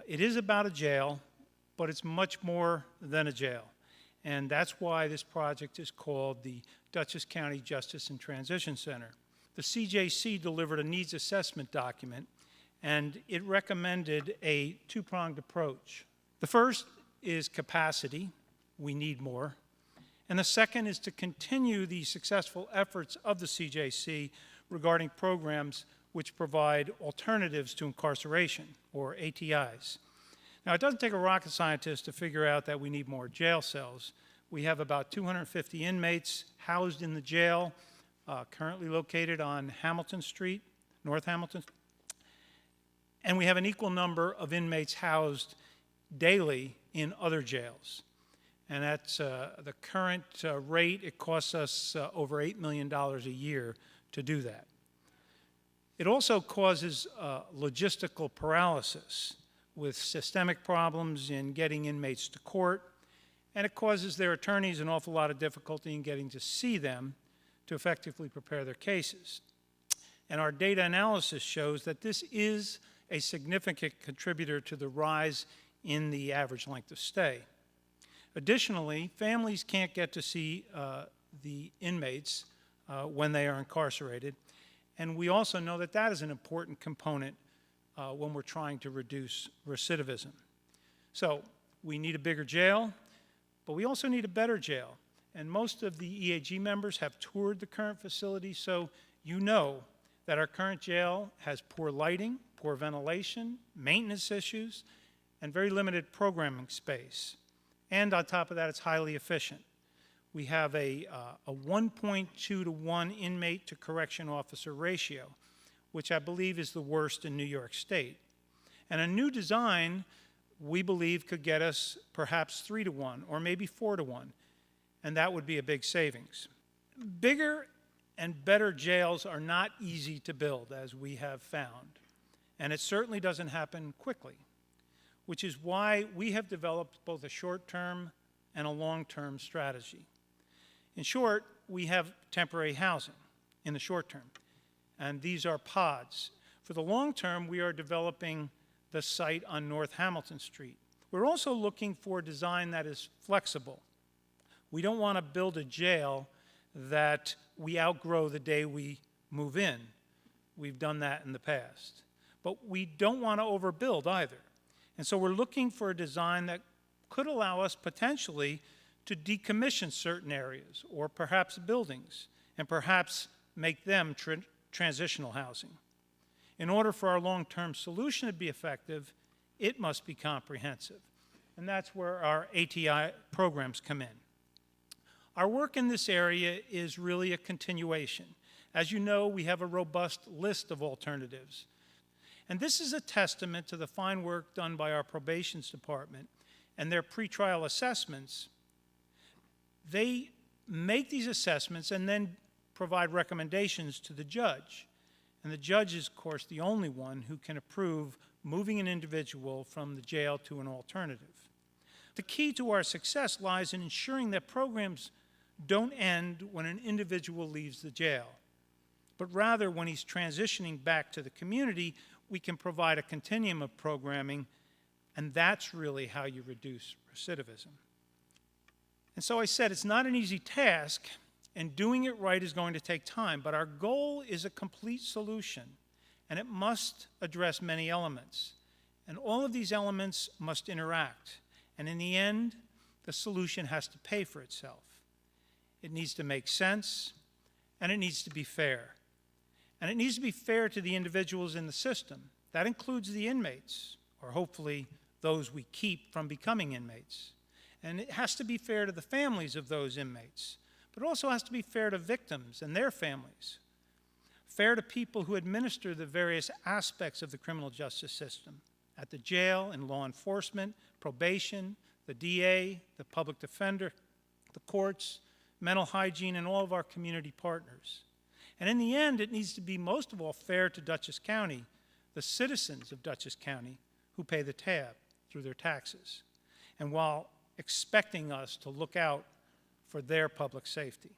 It is about a jail, but it's much more than a jail. And that's why this project is called the Dutchess County Justice and Transition Center. The CJC delivered a needs assessment document, and it recommended a two-pronged approach. The first is capacity. We need more. And the second is to continue the successful efforts of the CJC regarding programs which provide alternatives to incarceration, or ATIs. Now, it doesn't take a rocket scientist to figure out that we need more jail cells. We have about 250 inmates housed in the jail, currently located on Hamilton Street, North Hamilton. And we have an equal number of inmates housed daily in other jails. And that's the current rate. It costs us over $8 million a year to do that. It also causes logistical paralysis with systemic problems in getting inmates to court, and it causes their attorneys an awful lot of difficulty in getting to see them to effectively prepare their cases. And our data analysis shows that this is a significant contributor to the rise in the average length of stay. Additionally, families can't get to see the inmates when they are incarcerated, and we also know that that is an important component when we're trying to reduce recidivism. So we need a bigger jail, but we also need a better jail. And most of the EAG members have toured the current facility, so you know that our current jail has poor lighting, poor ventilation, maintenance issues, and very limited programming space. And on top of that, it's highly efficient. We have a 1.2 to 1 inmate to correction officer ratio, which I believe is the worst in New York State. And a new design, we believe, could get us perhaps 3 to 1 or maybe 4 to 1, and that would be a big savings. Bigger and better jails are not easy to build, as we have found, and it certainly doesn't happen quickly, which is why we have developed both a short-term and a long-term strategy. In short, we have temporary housing in the short term, and these are pods. For the long term, we are developing the site on North Hamilton Street. We're also looking for a design that is flexible. We don't want to build a jail that we outgrow the day we move in. We've done that in the past. But we don't want to overbuild either. And so we're looking for a design that could allow us potentially to decommission certain areas or perhaps buildings and perhaps make them transitional housing. In order for our long-term solution to be effective, it must be comprehensive. And that's where our ATI programs come in. Our work in this area is really a continuation. As you know, we have a robust list of alternatives. And this is a testament to the fine work done by our probations department and their pretrial assessments. They make these assessments and then provide recommendations to the judge. And the judge is, of course, the only one who can approve moving an individual from the jail to an alternative. The key to our success lies in ensuring that programs don't end when an individual leaves the jail, but rather when he's transitioning back to the community, we can provide a continuum of programming, and that's really how you reduce recidivism. And so I said it's not an easy task, and doing it right is going to take time, but our goal is a complete solution, and it must address many elements. And all of these elements must interact, and in the end, the solution has to pay for itself. It needs to make sense, and it needs to be fair. And it needs to be fair to the individuals in the system. That includes the inmates, or hopefully those we keep from becoming inmates. And it has to be fair to the families of those inmates, but it also has to be fair to victims and their families, fair to people who administer the various aspects of the criminal justice system, at the jail and law enforcement, probation, the DA, the public defender, the courts, mental hygiene, and all of our community partners. And in the end, it needs to be most of all fair to Dutchess County, the citizens of Dutchess County who pay the tab through their taxes, and while expecting us to look out for their public safety.